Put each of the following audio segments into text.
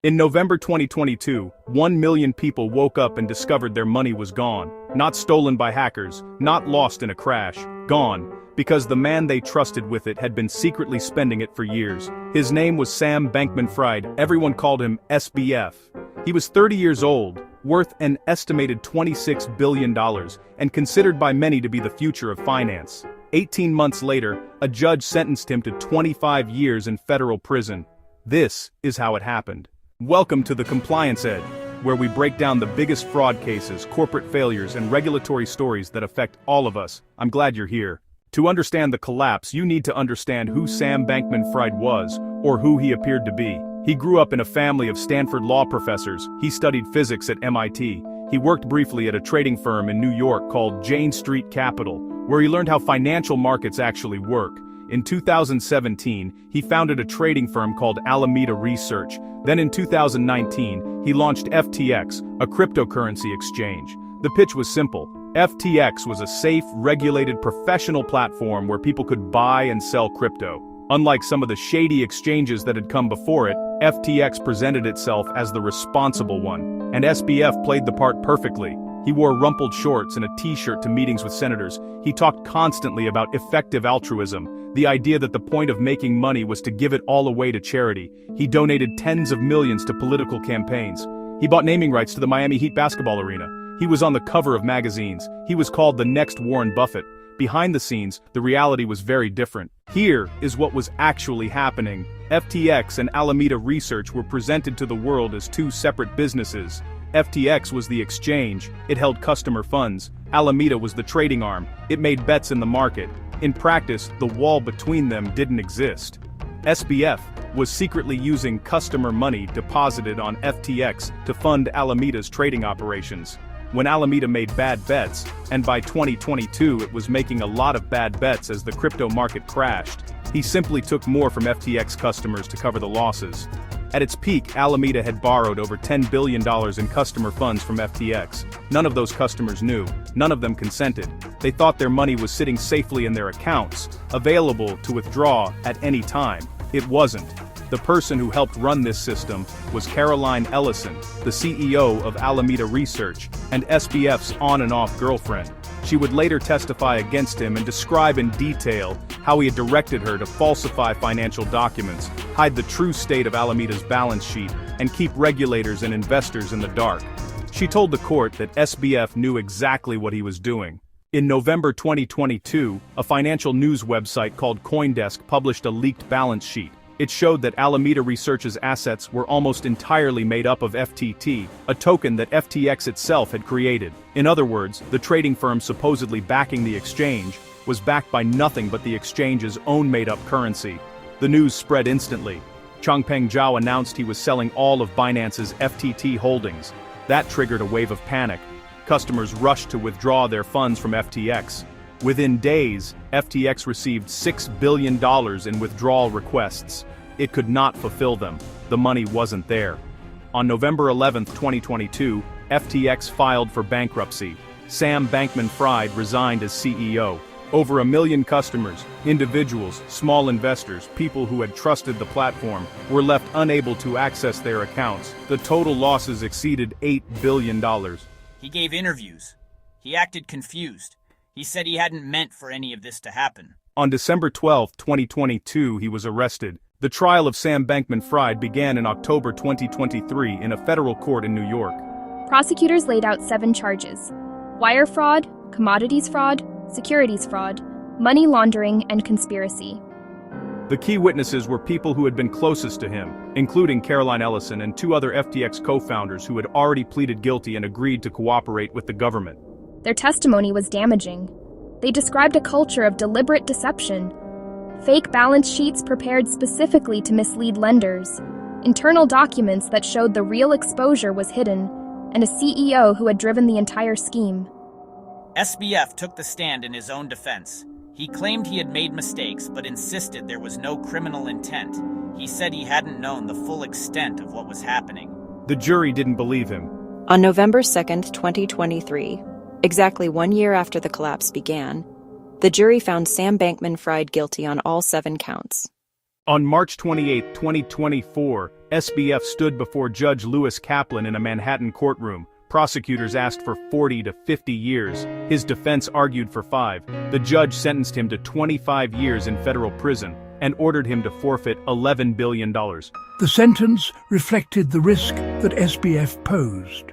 In November 2022, 1 million people woke up and discovered their money was gone. Not stolen by hackers, not lost in a crash, gone, because the man they trusted with it had been secretly spending it for years. His name was Sam Bankman-Fried, everyone called him SBF. He was 30 years old, worth an estimated $26 billion, and considered by many to be the future of finance. 18 months later, a judge sentenced him to 25 years in federal prison. This is how it happened. Welcome to the Compliance Ed, where we break down the biggest fraud cases, corporate failures, and regulatory stories that affect all of us. I'm glad you're here. To understand the collapse, you need to understand who Sam Bankman-Fried was, or who he appeared to be. He grew up in a family of Stanford law professors. He studied physics at MIT. He worked briefly at a trading firm in New York called Jane Street Capital, where he learned how financial markets actually work. In 2017, he founded a trading firm called Alameda Research. Then in 2019, he launched FTX, a cryptocurrency exchange. The pitch was simple. FTX was a safe, regulated, professional platform where people could buy and sell crypto. Unlike some of the shady exchanges that had come before it, FTX presented itself as the responsible one. And SBF played the part perfectly. He wore rumpled shorts and a t-shirt to meetings with senators. He talked constantly about effective altruism, the idea that the point of making money was to give it all away to charity. He donated tens of millions to political campaigns. He bought naming rights to the Miami Heat basketball arena. He was on the cover of magazines. He was called the next Warren Buffett. Behind the scenes, the reality was very different. Here is what was actually happening. FTX and Alameda Research were presented to the world as two separate businesses. FTX was the exchange, it held customer funds. Alameda was the trading arm, it made bets in the market. In practice, the wall between them didn't exist. SBF was secretly using customer money deposited on FTX to fund Alameda's trading operations. When Alameda made bad bets, and by 2022 it was making a lot of bad bets as the crypto market crashed, he simply took more from FTX customers to cover the losses. At its peak, Alameda had borrowed over $10 billion in customer funds from FTX. None of those customers knew. None of them consented. They thought their money was sitting safely in their accounts, available to withdraw at any time. It wasn't. The person who helped run this system was Caroline Ellison, the CEO of Alameda Research, and SBF's on-and-off girlfriend. She would later testify against him and describe in detail how he had directed her to falsify financial documents, hide the true state of Alameda's balance sheet, and keep regulators and investors in the dark. She told the court that SBF knew exactly what he was doing. In November 2022, a financial news website called CoinDesk published a leaked balance sheet. It showed that Alameda Research's assets were almost entirely made up of FTT, a token that FTX itself had created. In other words, the trading firm supposedly backing the exchange was backed by nothing but the exchange's own made-up currency. The news spread instantly. Changpeng Zhao announced he was selling all of Binance's FTT holdings. That triggered a wave of panic. Customers rushed to withdraw their funds from FTX. Within days, FTX received $6 billion in withdrawal requests. It could not fulfill them. The money wasn't there. On November 11, 2022, FTX filed for bankruptcy. Sam Bankman-Fried resigned as CEO. Over 1 million customers, individuals, small investors, people who had trusted the platform, were left unable to access their accounts. The total losses exceeded $8 billion. He gave interviews. He acted confused. He said he hadn't meant for any of this to happen. On December 12, 2022, he was arrested. The trial of Sam Bankman-Fried began in October 2023 in a federal court in New York. Prosecutors laid out 7 charges: wire fraud, commodities fraud, securities fraud, money laundering, and conspiracy. The key witnesses were people who had been closest to him, including Caroline Ellison and 2 other FTX co-founders who had already pleaded guilty and agreed to cooperate with the government. Their testimony was damaging. They described a culture of deliberate deception. Fake balance sheets prepared specifically to mislead lenders, internal documents that showed the real exposure was hidden, and a CEO who had driven the entire scheme. SBF took the stand in his own defense. He claimed he had made mistakes, but insisted there was no criminal intent. He said he hadn't known the full extent of what was happening. The jury didn't believe him. On November 2nd, 2023, exactly 1 year after the collapse began, the jury found Sam Bankman-Fried guilty on all 7 counts. On March 28, 2024, SBF stood before Judge Lewis Kaplan in a Manhattan courtroom. Prosecutors asked for 40 to 50 years. His defense argued for 5. The judge sentenced him to 25 years in federal prison and ordered him to forfeit $11 billion. The sentence reflected the risk that SBF posed,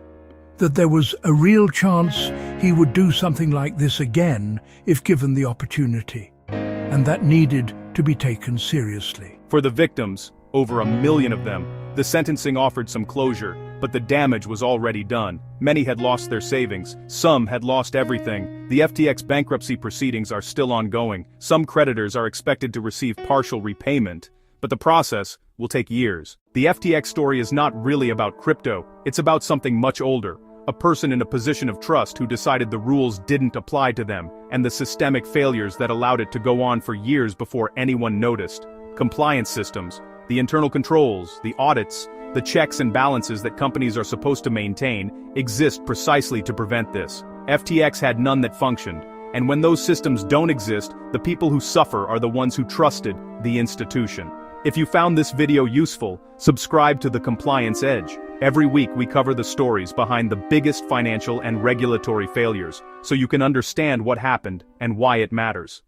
that there was a real chance he would do something like this again if given the opportunity, and that needed to be taken seriously. For the victims, over 1 million of them, the sentencing offered some closure, but the damage was already done. Many had lost their savings, some had lost everything. The FTX bankruptcy proceedings are still ongoing. Some creditors are expected to receive partial repayment, but the process will take years. The FTX story is not really about crypto, it's about something much older. A person in a position of trust who decided the rules didn't apply to them, and the systemic failures that allowed it to go on for years before anyone noticed. Compliance systems, the internal controls, the audits, the checks and balances that companies are supposed to maintain, exist precisely to prevent this. FTX had none that functioned, and when those systems don't exist, the people who suffer are the ones who trusted the institution. If you found this video useful, subscribe to The Compliance Edge. Every week we cover the stories behind the biggest financial and regulatory failures, so you can understand what happened and why it matters.